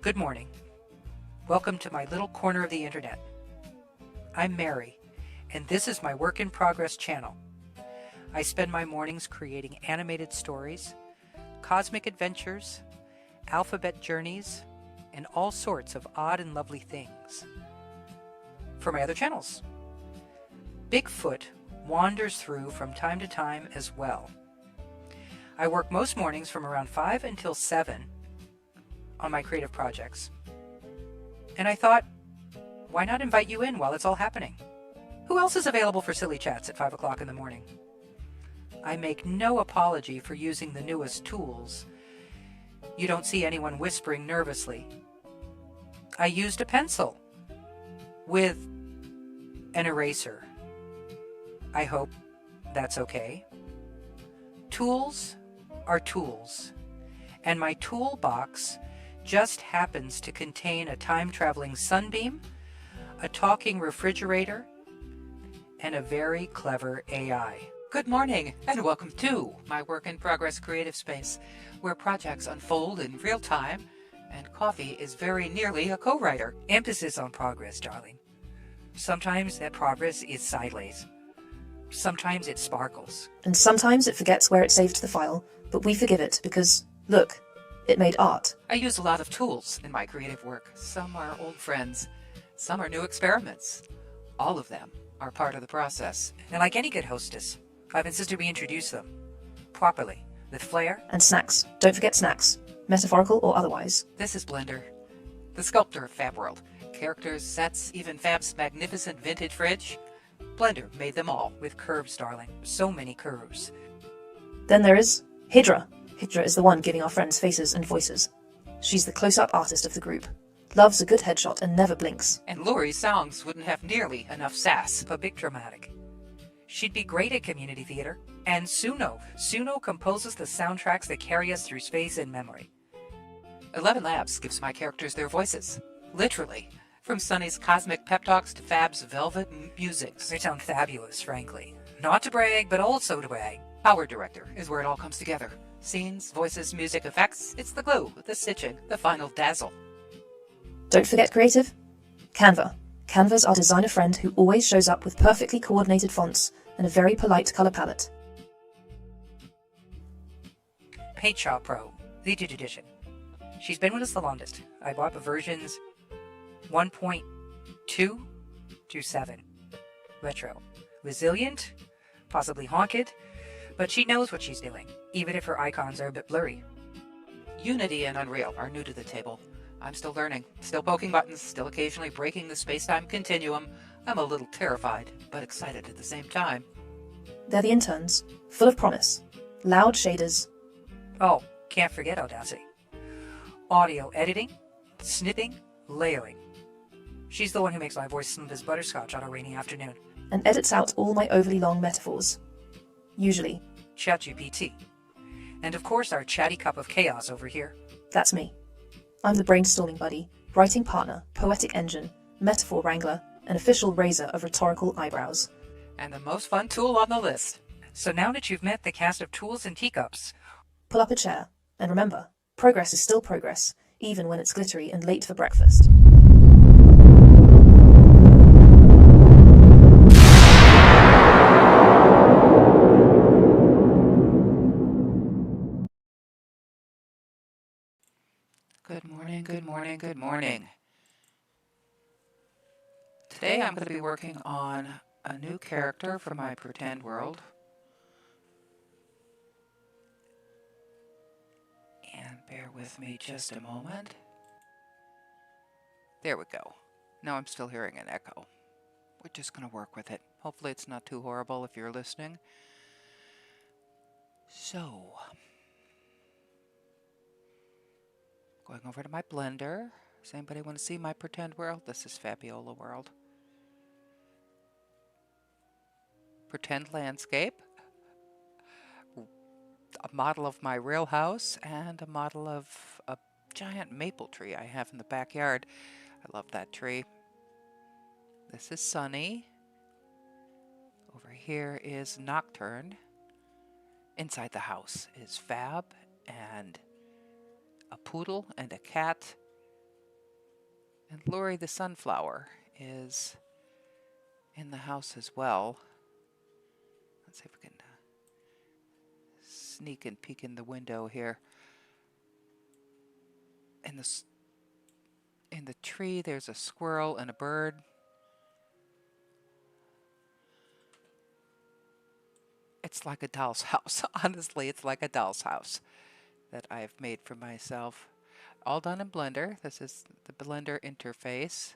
Good morning. Welcome to my little corner of the internet. I'm Mary, and this is my work in progress channel. I spend my mornings creating animated stories, cosmic adventures, alphabet journeys, and all sorts of odd and lovely things. For my other channels, Bigfoot wanders through from time to time as well. I work most mornings from around 5 until 7 on my creative projects. And I thought, why not invite you in while it's all happening? Who else is available for silly chats at 5 o'clock in the morning? I make no apology for using the newest tools. You don't see anyone whispering nervously. I used a pencil with an eraser. I hope that's okay. Tools are tools, and my toolbox just happens to contain a time-traveling sunbeam, a talking refrigerator, and a very clever AI. Good morning, and welcome to my work-in-progress creative space, where projects unfold in real time, and coffee is very nearly a co-writer. Emphasis on progress, darling. Sometimes that progress is sideways. Sometimes it sparkles. And sometimes it forgets where it saved the file, but we forgive it because, look, it made art. I use a lot of tools in my creative work. Some are old friends, some are new experiments. All of them are part of the process. And like any good hostess, I've insisted we introduce them properly, with flair. And snacks. Don't forget snacks, metaphorical or otherwise. This is Blender, the sculptor of Fab World. Characters, sets, even Fab's magnificent vintage fridge. Blender made them all with curves, darling. So many curves. Then there is Hydra. Hydra is the one giving our friends faces and voices. She's the close-up artist of the group. Loves a good headshot and never blinks. And Lori's songs wouldn't have nearly enough sass. But big dramatic. She'd be great at community theater. And Suno. Suno composes the soundtracks that carry us through space and memory. 11 Labs gives my characters their voices. Literally. From Sunny's cosmic pep talks to Fab's velvet musics. They sound fabulous, frankly. Not to brag, but also to brag. Our director is where it all comes together. Scenes, voices, music, effects. It's the glue, the stitching, the final dazzle. Don't forget creative. Canva. Canva's our designer friend who always shows up with perfectly coordinated fonts and a very polite color palette. PaintShop Pro, the Digit Edition. She's been with us the longest. I bought the versions 1.2 to 7. Retro. Resilient, possibly haunted, but she knows what she's doing, even if her icons are a bit blurry. Unity and Unreal are new to the table. I'm still learning, still poking buttons, still occasionally breaking the space-time continuum. I'm a little terrified, but excited at the same time. They're the interns, full of promise. Loud shaders. Oh, can't forget Audacity. Audio editing, snipping, layering. She's the one who makes my voice smooth as butterscotch on a rainy afternoon. And edits out all my overly long metaphors. Usually. ChatGPT. And of course our chatty cup of chaos over here. That's me. I'm the brainstorming buddy, writing partner, poetic engine, metaphor wrangler, and official raiser of rhetorical eyebrows. And the most fun tool on the list. So now that you've met the cast of tools and teacups, pull up a chair, and remember, progress is still progress, even when it's glittery and late for breakfast. Good morning, good morning, good morning. Today I'm going to be working on a new character for my pretend world. And bear with me just a moment. There we go. Now I'm still hearing an echo. We're just going to work with it. Hopefully it's not too horrible if you're listening. So, going over to my Blender. Does anybody want to see my pretend world? This is Fabiola World. Pretend landscape. A model of my real house and a model of a giant maple tree I have in the backyard. I love that tree. This is Sunny. Over here is Nocturne. Inside the house is Fab and a poodle and a cat. And Lori the sunflower is in the house as well. Let's see if we can sneak and peek in the window here. In the tree, there's a squirrel and a bird. It's like a doll's house. Honestly, it's like a doll's house that I've made for myself. All done in Blender. This is the Blender interface.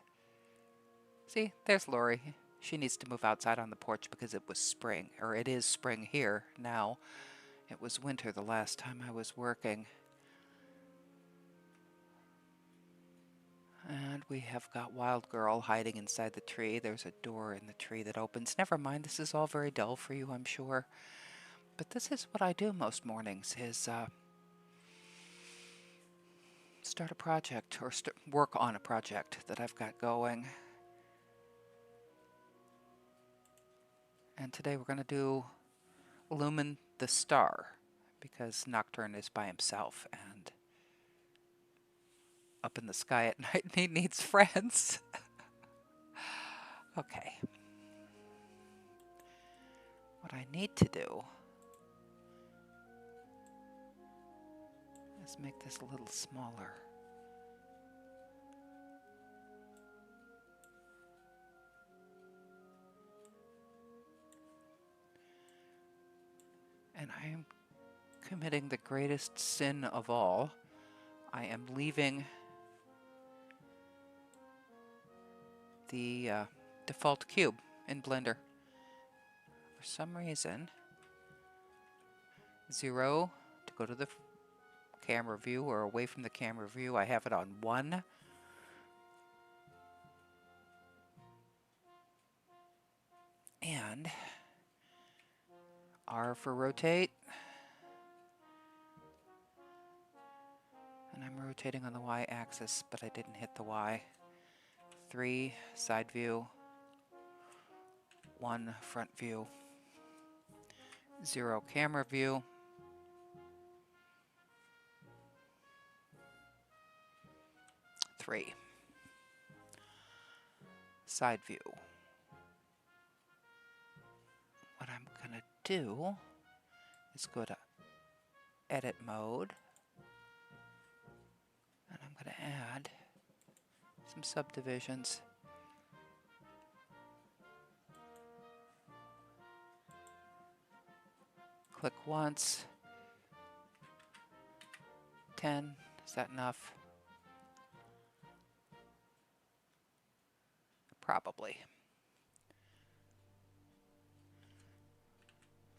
See, there's Lori. She needs to move outside on the porch because it was spring, or it is spring here now. It was winter the last time I was working. And we have got Wild Girl hiding inside the tree. There's a door in the tree that opens. Never mind, this is all very dull for you, I'm sure. But this is what I do most mornings, is start a project or work on a project that I've got going. And today we're going to do Lumen the Star, because Nocturne is by himself and up in the sky at night and he needs friends. Okay. What I need to do is make this a little smaller. And I am committing the greatest sin of all. I am leaving the default cube in Blender. For some reason, 0 to go to the camera view or away from the camera view. I have it on 1. And R for rotate. And I'm rotating on the Y axis, but I didn't hit the Y. 3 side view. 1 front view. 0 camera view. 3 side view. What I'm going to do is go to edit mode, and I'm going to add some subdivisions. Click once. 10. Is that enough? Probably.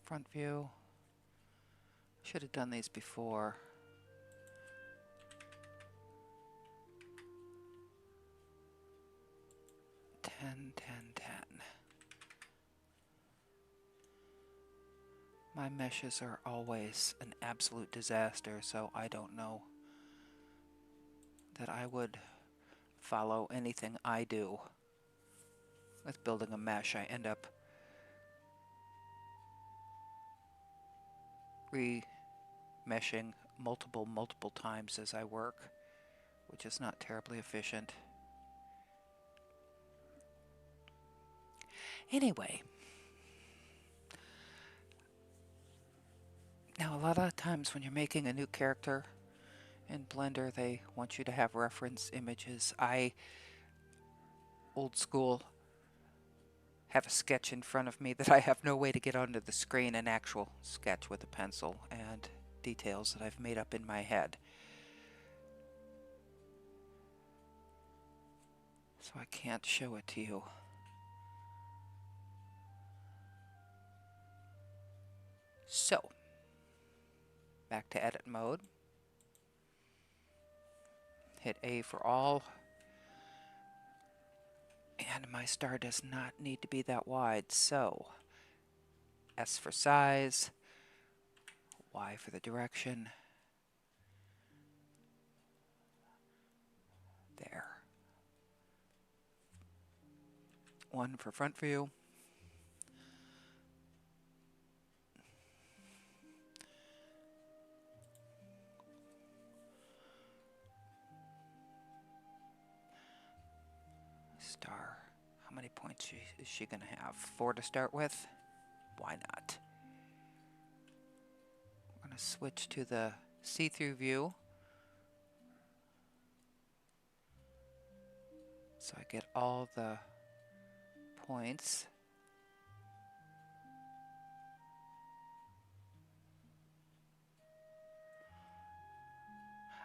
Front view. Should have done these before. Ten. My meshes are always an absolute disaster, so I don't know that I would follow anything I do with building a mesh. I end up remeshing multiple times as I work, which is not terribly efficient. Anyway, now a lot of times when you're making a new character in Blender, they want you to have reference images. I, old school, have a sketch in front of me that I have no way to get onto the screen, an actual sketch with a pencil and details that I've made up in my head. So I can't show it to you. So, back to edit mode. Hit A for all. And my star does not need to be that wide, so S for size, Y for the direction. There. 1 for front view. Star. How many points is she going to have? 4 to start with? Why not? We're going to switch to the see-through view. So I get all the points.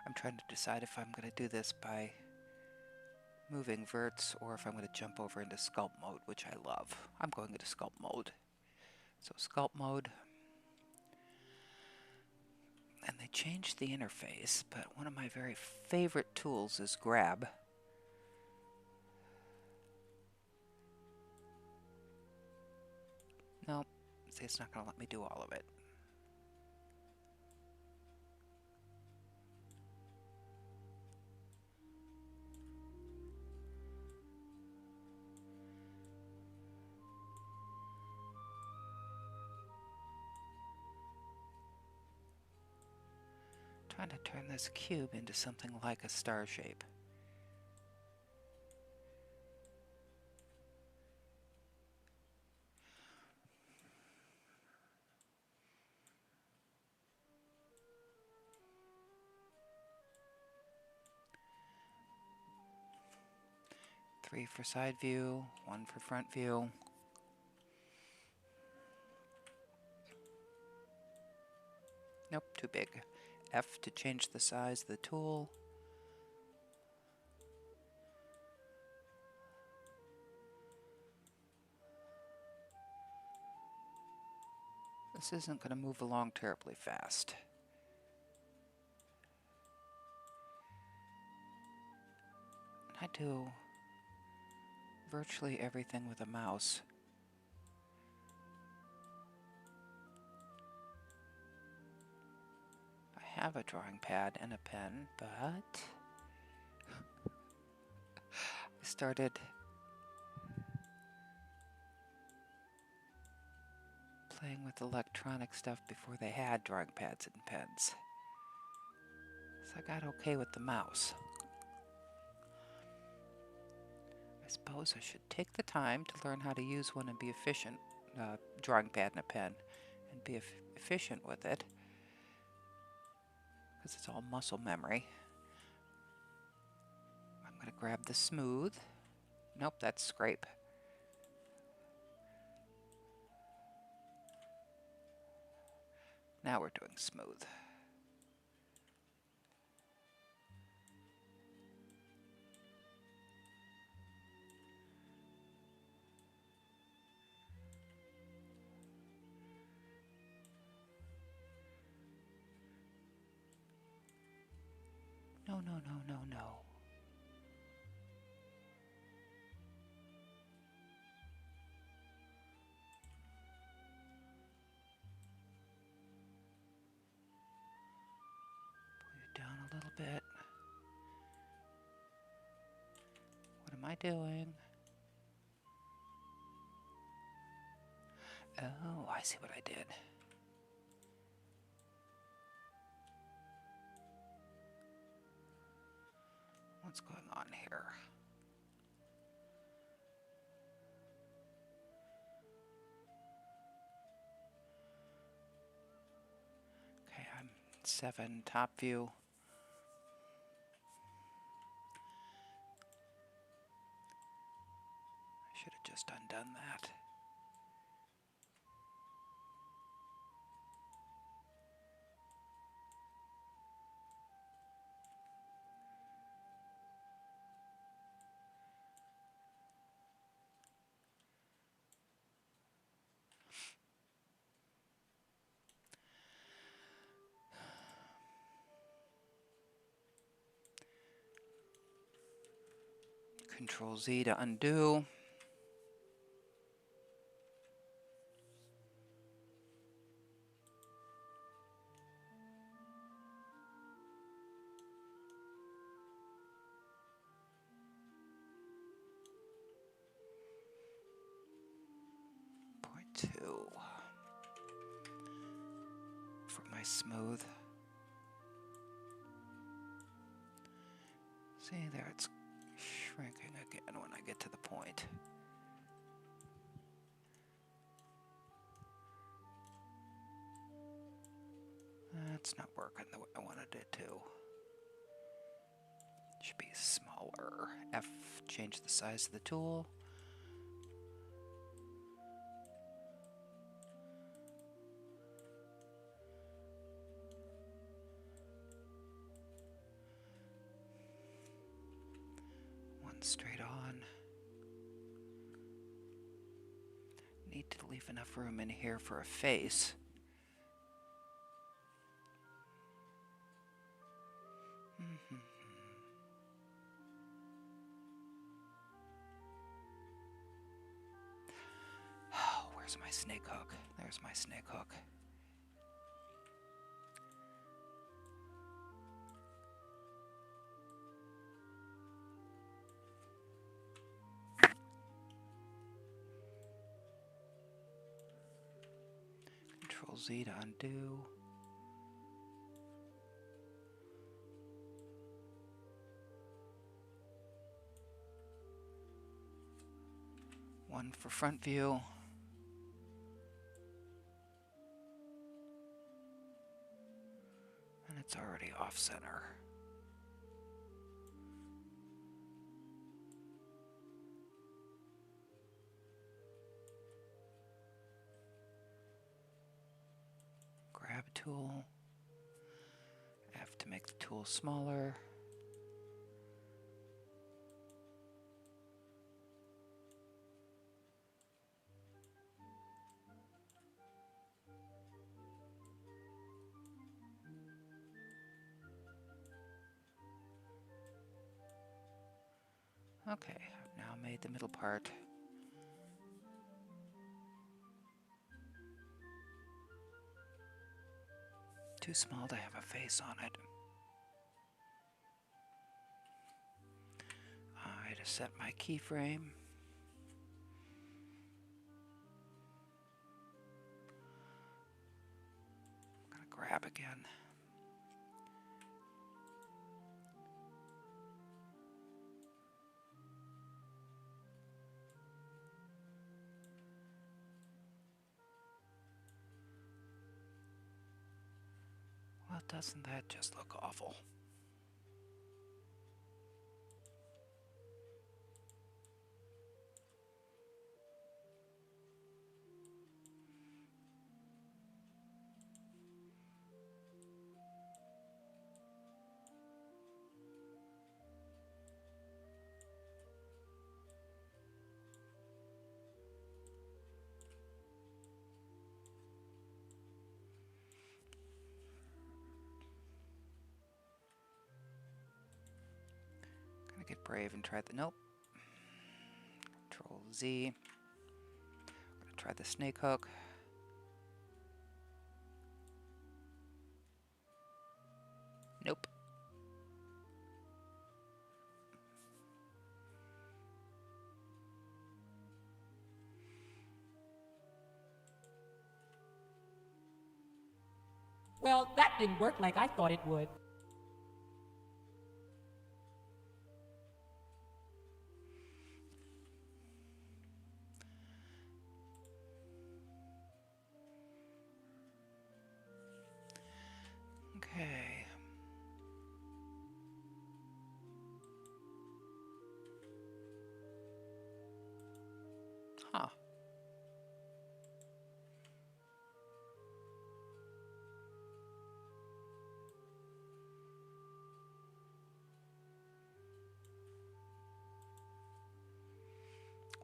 I'm trying to decide if I'm going to do this by moving verts or if I'm going to jump over into sculpt mode, which I love. I'm going into sculpt mode. So sculpt mode. And they changed the interface, but one of my very favorite tools is grab. Nope, see, it's not going to let me do all of it. Trying to turn this cube into something like a star shape. Three for side view, 1 for front view. Nope, too big. F to change the size of the tool. This isn't going to move along terribly fast. I do virtually everything with a mouse. I have a drawing pad and a pen, but I started playing with electronic stuff before they had drawing pads and pens. So I got okay with the mouse. I suppose I should take the time to learn how to use one and be efficient, drawing pad and a pen, and be efficient with it, because it's all muscle memory. I'm going to grab the smooth. Nope, that's scrape. Now we're doing smooth. No, no, no, no, no. Pull you down a little bit. What am I doing? Oh, I see what I did. What's going on here? Okay, I'm 7 top view. I should have just undone that. Control Z to undo. Point 2 for my smooth. See there, it's shrinking again when I get to the point. That's not working the way I wanted it to. Should be smaller. F, change the size of the tool. One straight on. Need to leave enough room in here for a face. Oh, where's my snake hook? There's my snake hook. Control Z to undo. One for front view. And it's already off center. Grab tool. F to make the tool smaller. Okay, I've now made the middle part. Too small to have a face on it. I just set my keyframe. I'm gonna grab again. Well, doesn't that just look awful? Gonna get brave and try the nope. Control Z. Gonna try the snake hook. Nope. Well, that didn't work like I thought it would. Okay. Huh.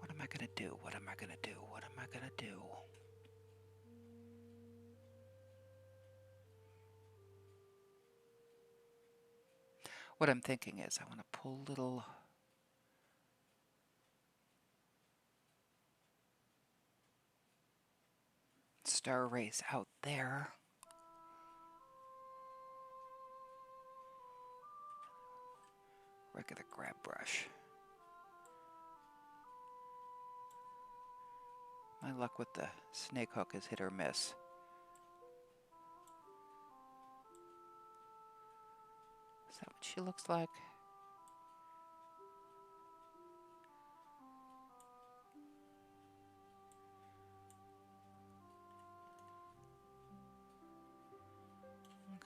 What am I gonna do? What am I gonna do? What am I gonna do? What I'm thinking is I want to pull little star rays out there. Regular grab brush. My luck with the snake hook is hit or miss. Is that what she looks like?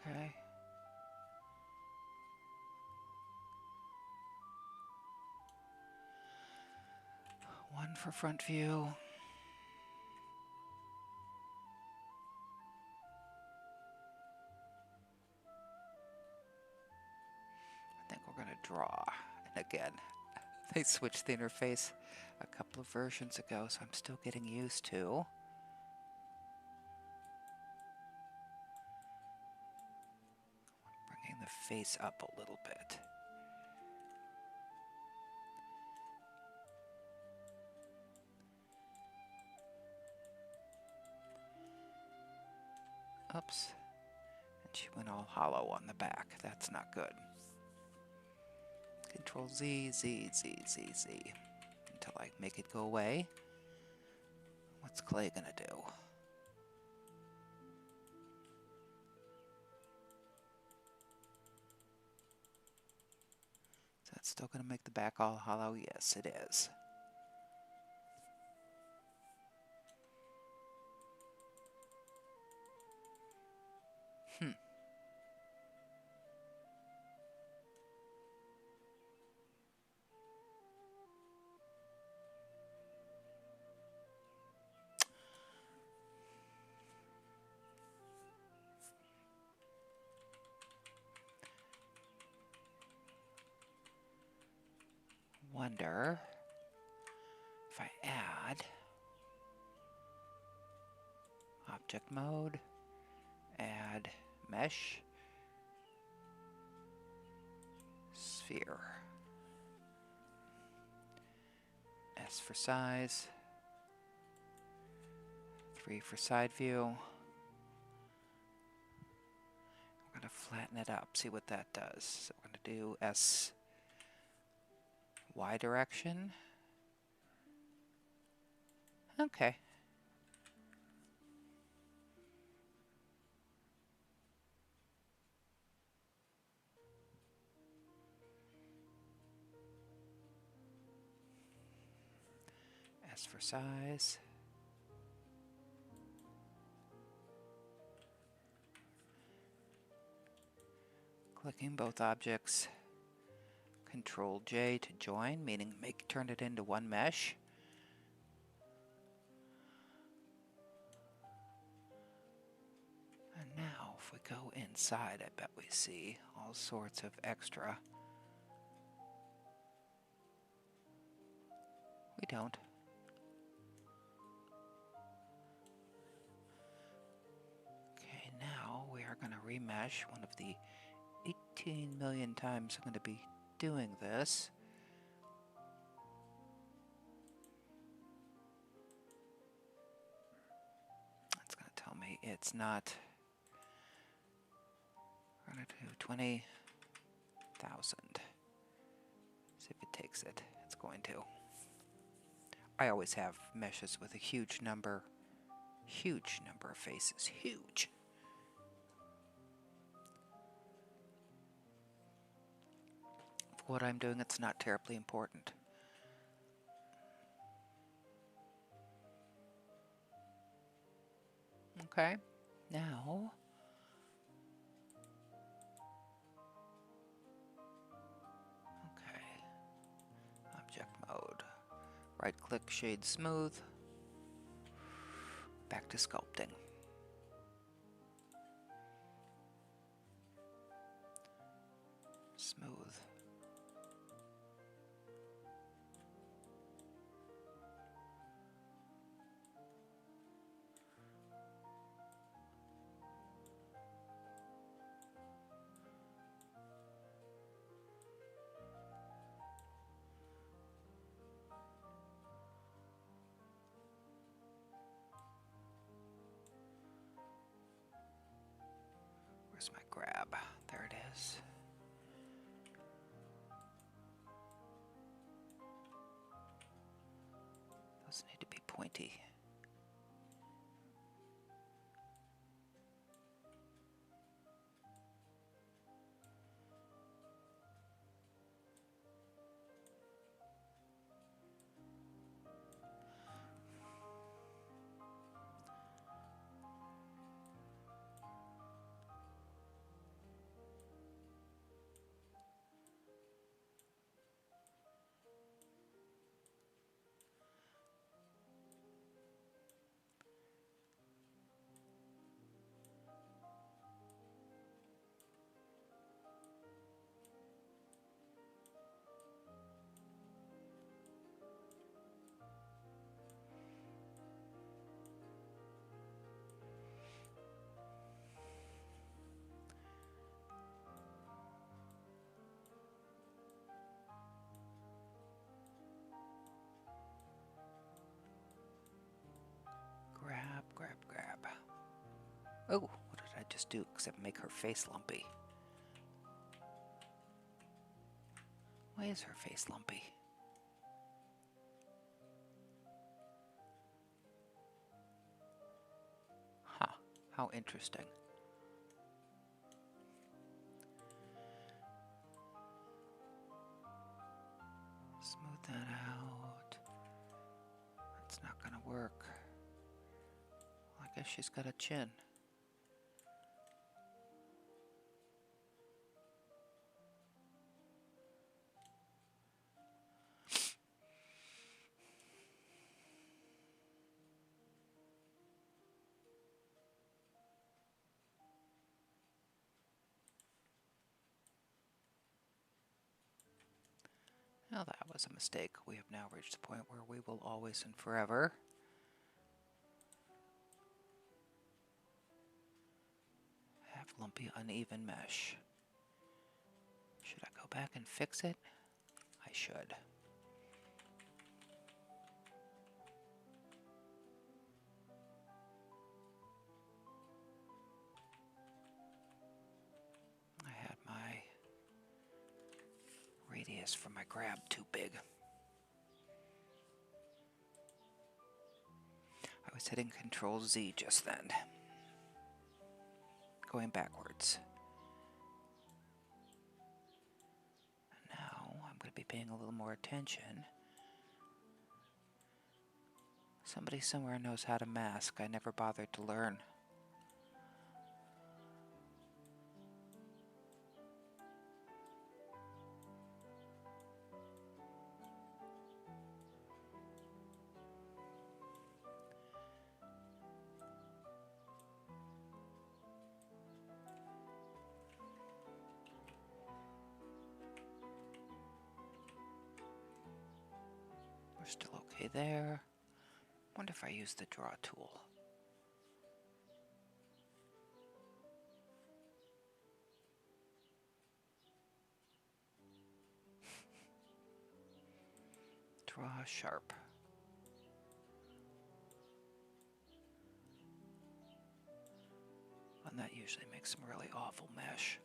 Okay. One for front view. I think we're going to draw. And again, they switched the interface a couple of versions ago, so I'm still getting used to. Bringing the face up a little bit. Oops. And she went all hollow on the back. That's not good. Control Z, Z, Z, Z, Z. Until I make it go away. What's Clay gonna do? Is that still gonna make the back all hollow? Yes, it is. Wonder if I add object mode, add mesh, sphere, S for size, 3 for side view. We're going to flatten it up, see what that does. So we're going to do S Y direction. Okay. S for size. Clicking both objects. Control J to join, meaning turn it into one mesh. And now, if we go inside, I bet we see all sorts of extra. We don't. Okay, now we are going to remesh one of the 18 million times I'm going to be doing this. That's going to tell me it's not. We're going to do 20,000. See if it takes it. It's going to. I always have meshes with a huge number of faces. Huge. For what I'm doing, it's not terribly important. Okay, now object mode. Right click, shade smooth. Back to sculpting. Smooth. Where's my grab? There it is. Those need to be pointy. Oh, what did I just do except make her face lumpy? Why is her face lumpy? Huh, how interesting. Smooth that out. That's not gonna work. I guess she's got a chin. Now that was a mistake. We have now reached the point where we will always and forever have lumpy, uneven mesh. Should I go back and fix it? I should. I had my radius for my grab too big. I was hitting Control Z just then, going backwards. And now I'm going to be paying a little more attention. Somebody somewhere knows how to mask. I never bothered to learn. We're still okay there. Wonder if I use the draw tool. Draw sharp. And that usually makes some really awful mesh.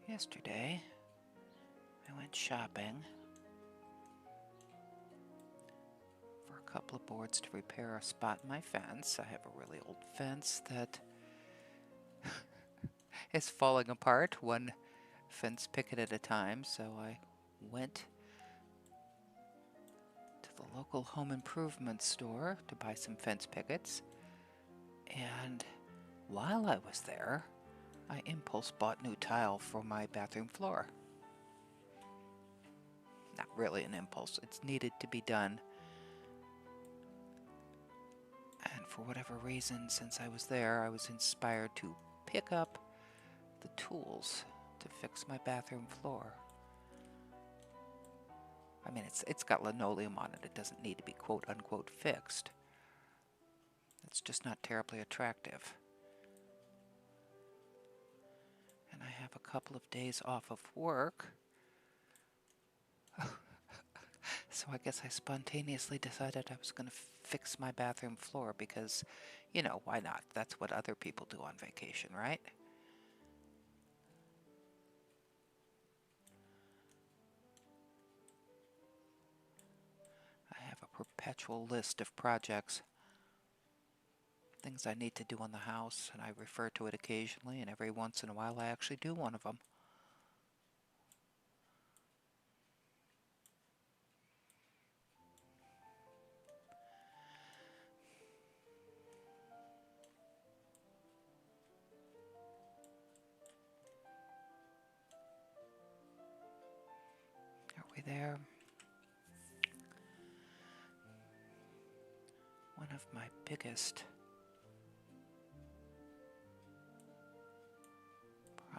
Yesterday, I went shopping for a couple of boards to repair a spot in my fence. I have a really old fence that is falling apart, one fence picket at a time, so I went to the local home improvement store to buy some fence pickets, and while I was there, I impulse bought new tile for my bathroom floor. Not really an impulse, it's needed to be done. And for whatever reason, since I was there, I was inspired to pick up the tools to fix my bathroom floor. I mean, it's got linoleum on it. It doesn't need to be quote-unquote fixed. It's just not terribly attractive. And I have a couple of days off of work. So I guess I spontaneously decided I was going to fix my bathroom floor because, you know, why not? That's what other people do on vacation, right? I have a perpetual list of projects, things I need to do on the house, and I refer to it occasionally, and every once in a while I actually do one of them. Are we there? One of my biggest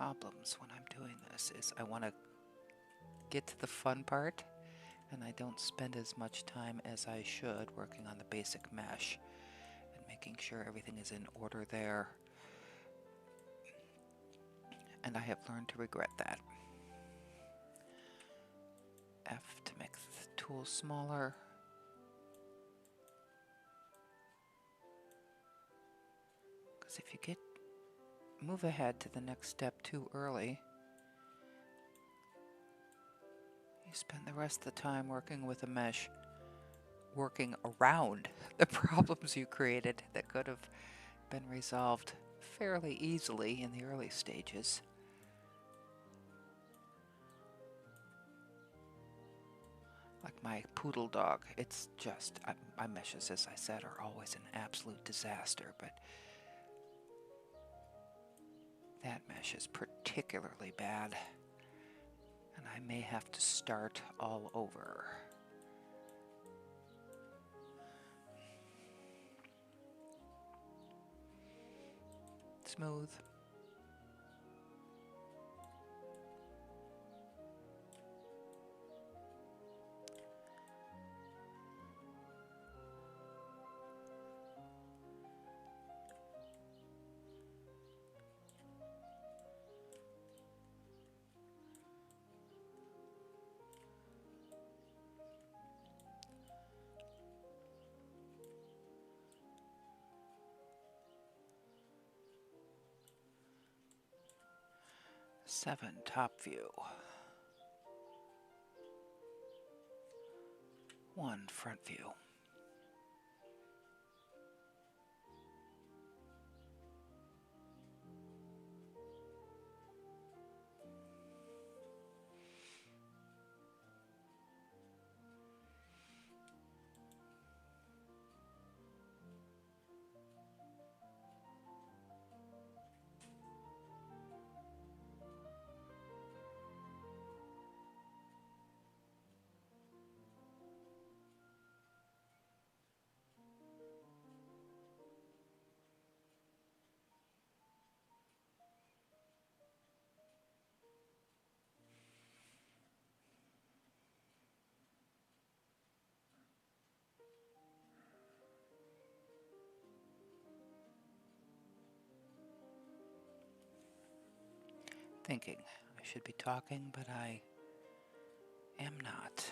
problems when I'm doing this is I want to get to the fun part, and I don't spend as much time as I should working on the basic mesh and making sure everything is in order there. And I have learned to regret that. F to make the tool smaller. Because if you move ahead to the next step too early, you spend the rest of the time working with a mesh, working around the problems you created that could have been resolved fairly easily in the early stages. Like my poodle dog, it's just, my meshes, as I said, are always an absolute disaster, but that mesh is particularly bad, and I may have to start all over. Smooth. Seven, top view. 1, front view. Thinking I should be talking, but I am not.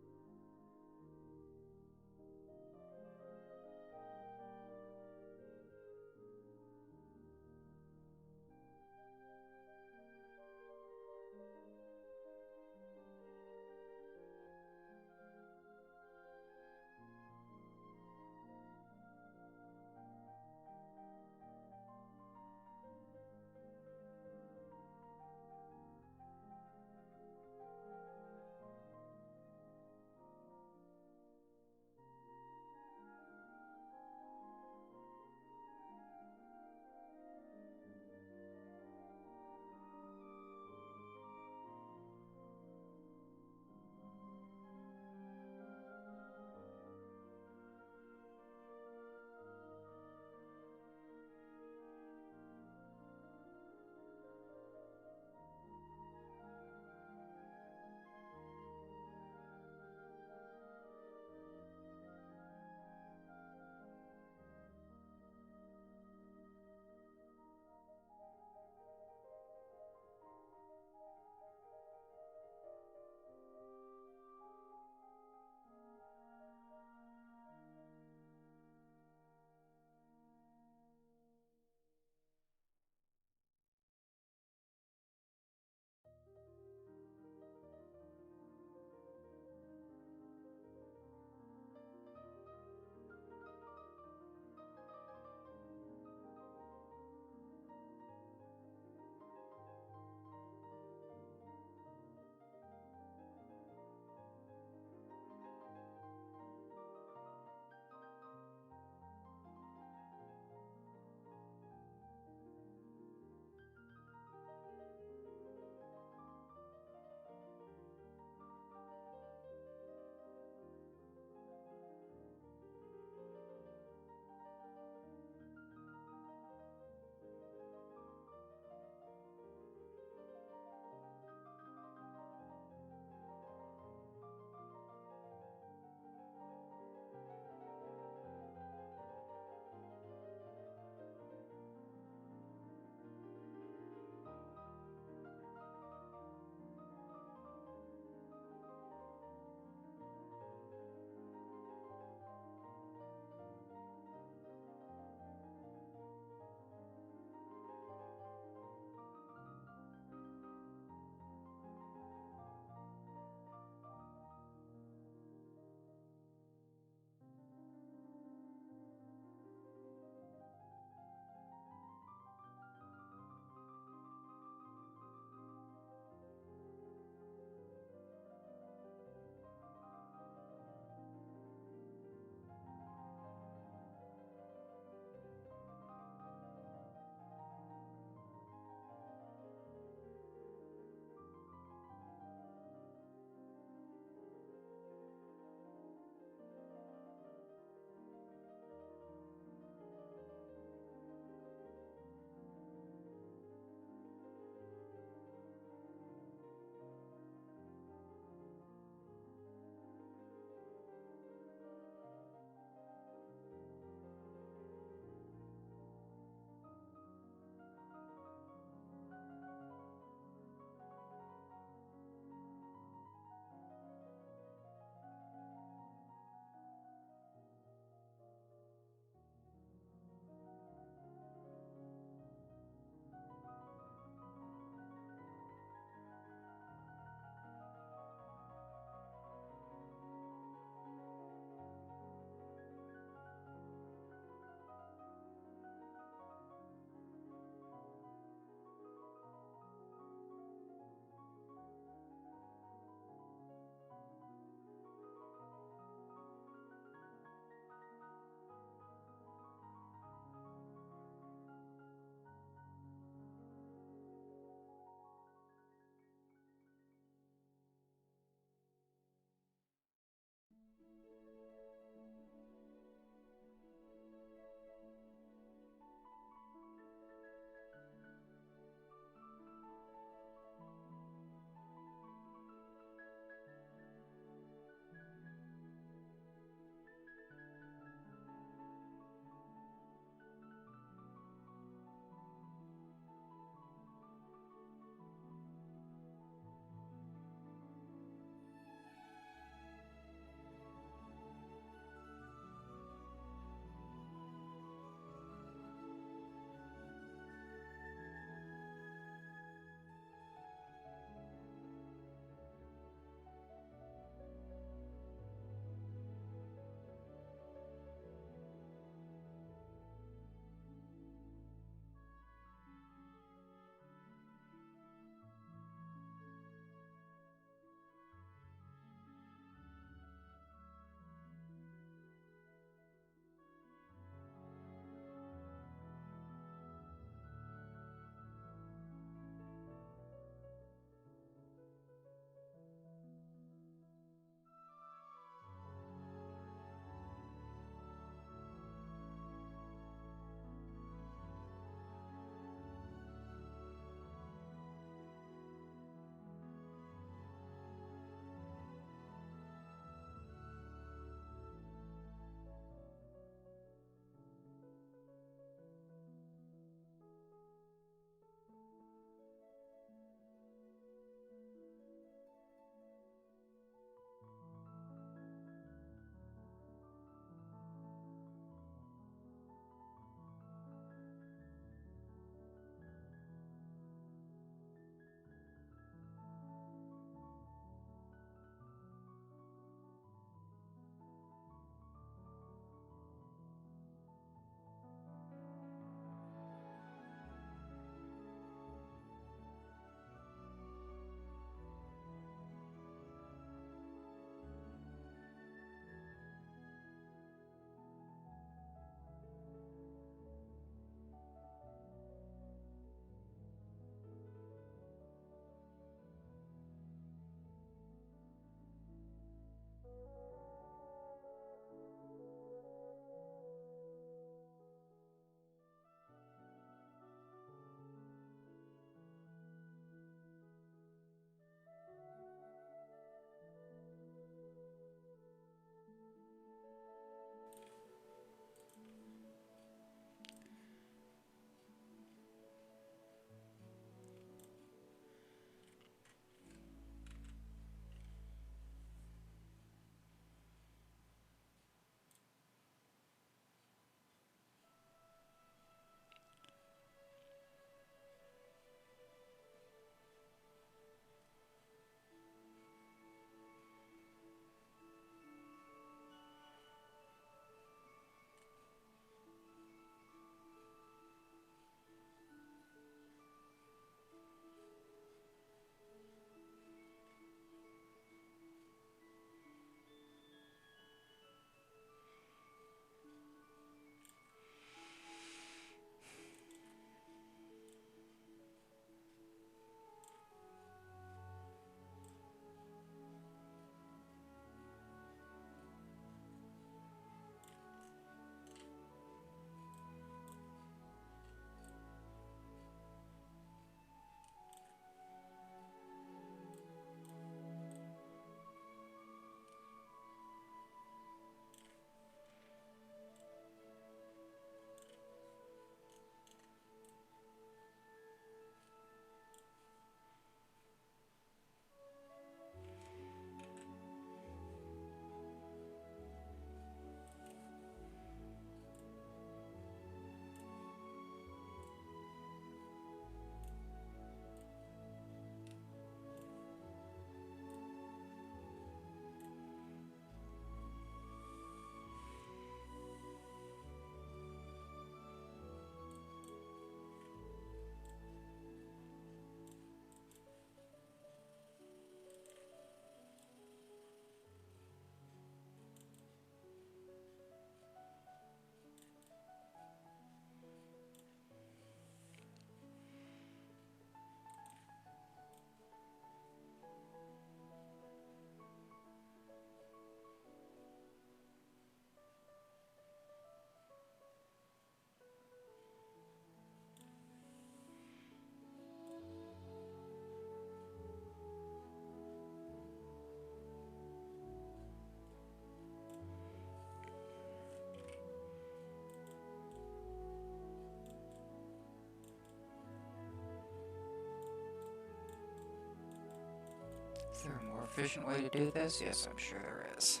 there a more efficient way to do this? Yes, I'm sure there is.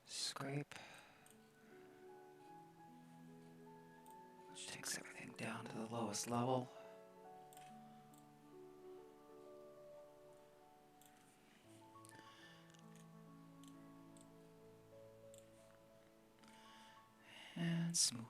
Scrape, which takes everything down to the lowest level. And smooth.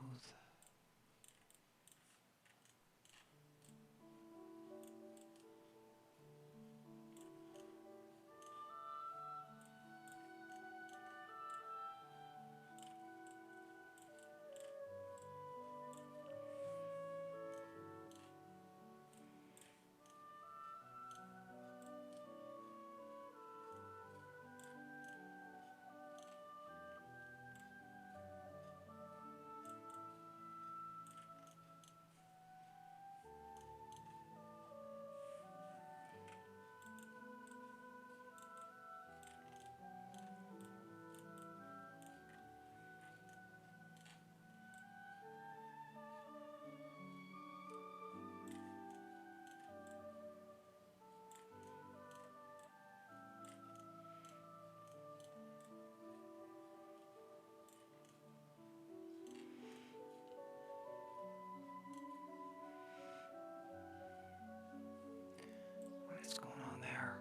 What is going on there?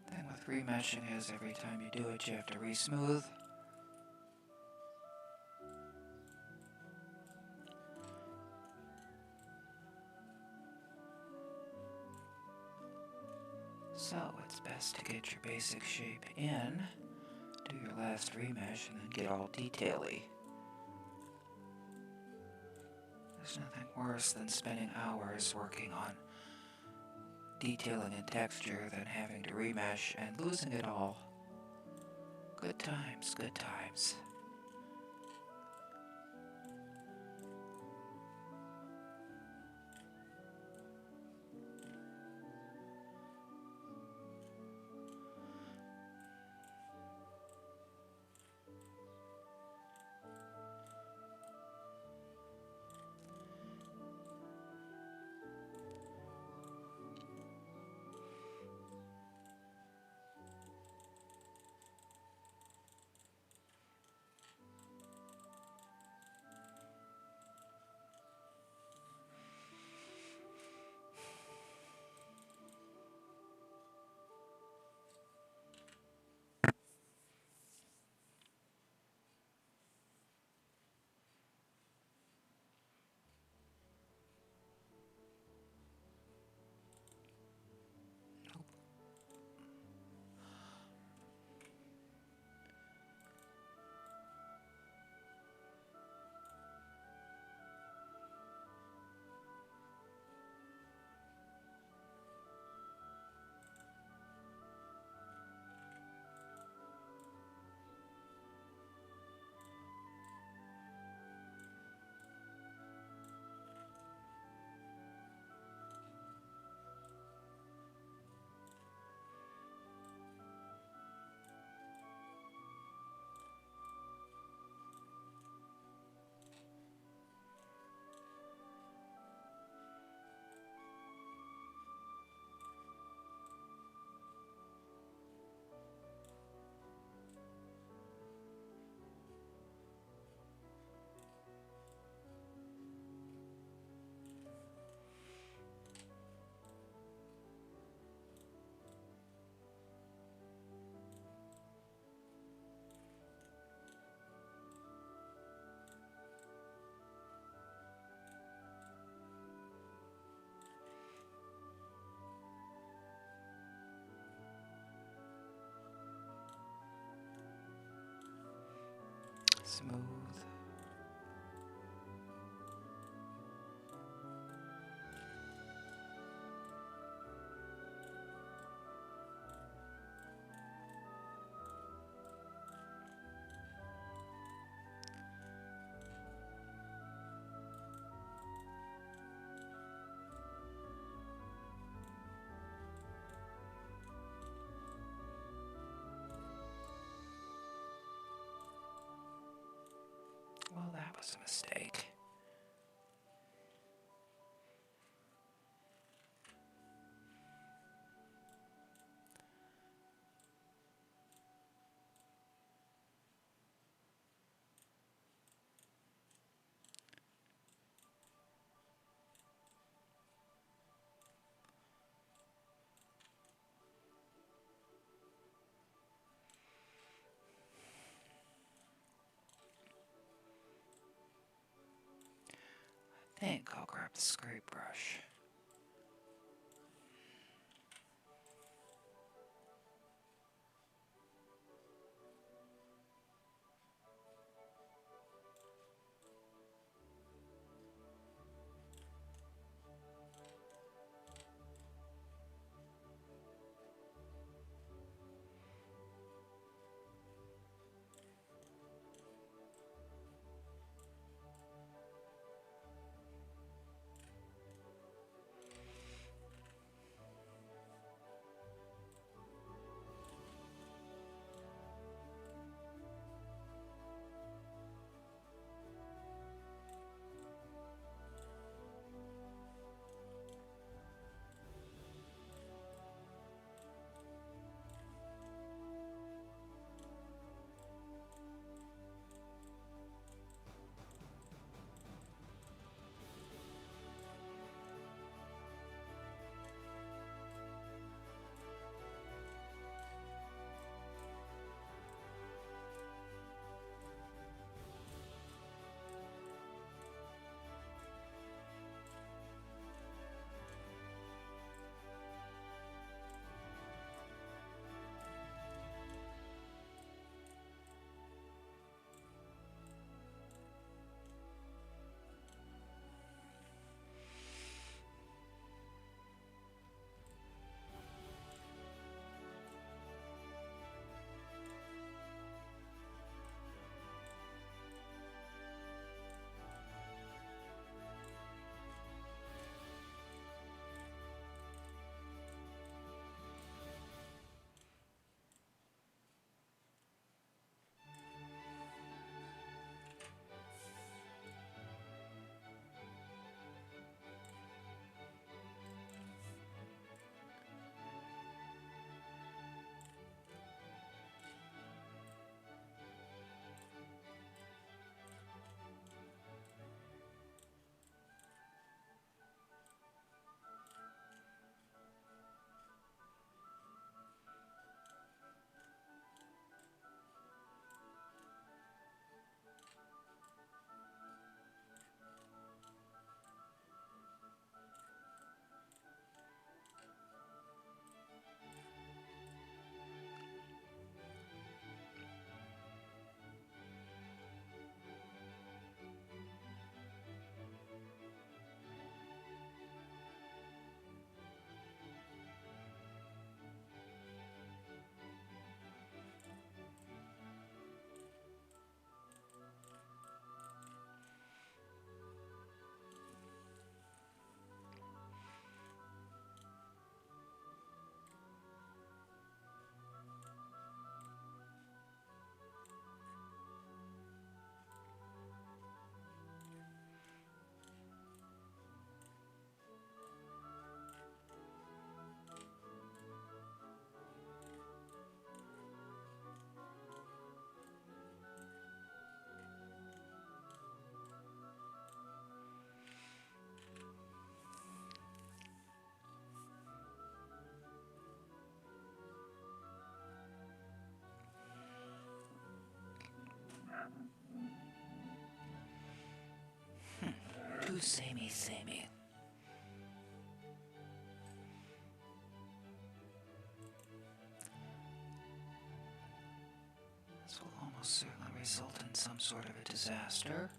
Thing with remeshing is every time you do it, you have to re-smooth. So it's best to get your basic shape in, do your last remesh, and then get all detaily. There's nothing worse than spending hours working on detailing and texture than having to remesh and losing it all. Good times, good times. Smooth. a mistake. I think I'll grab the scrape brush. Too samey. This will almost certainly result in some sort of a disaster.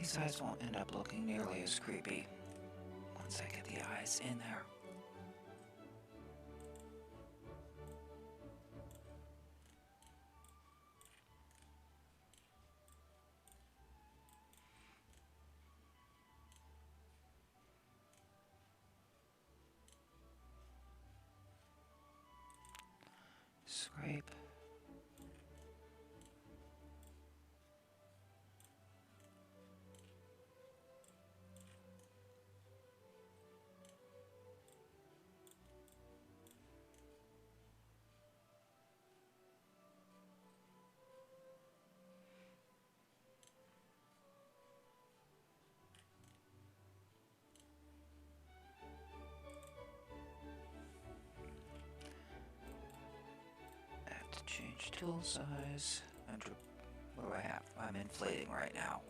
These eyes won't end up looking nearly as creepy once I get the eyes in there. Scrape. Have to change tool size. What do I have? I'm inflating right now.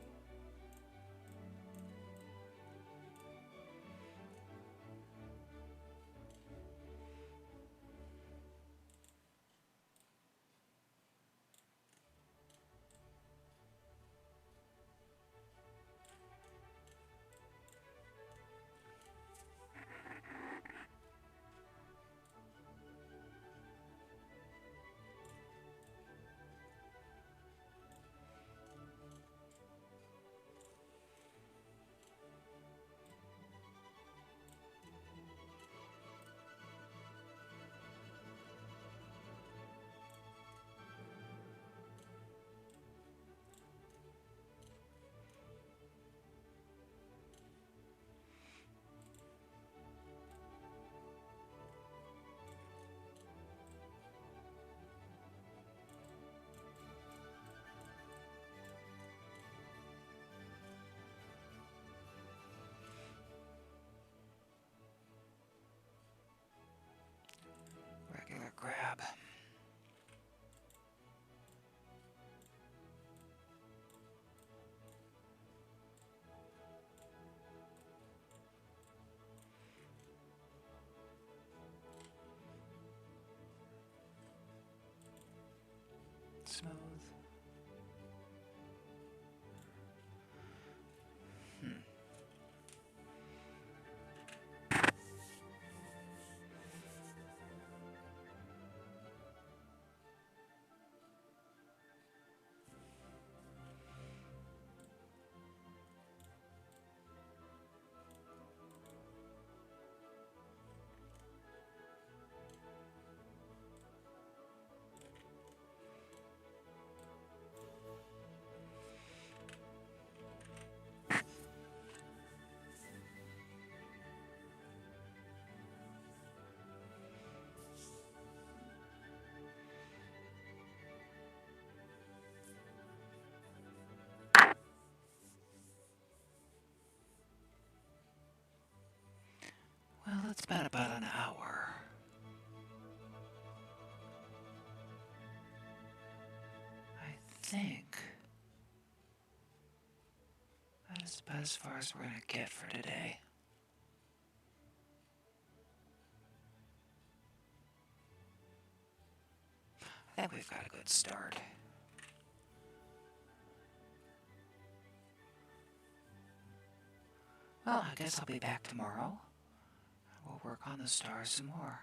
Regular grab. Smooth. Well, it's been about an hour. I think that is about as far as we're gonna get for today. I think we've got a good start. Well, I guess I'll be back tomorrow. We'll work on the stars some more.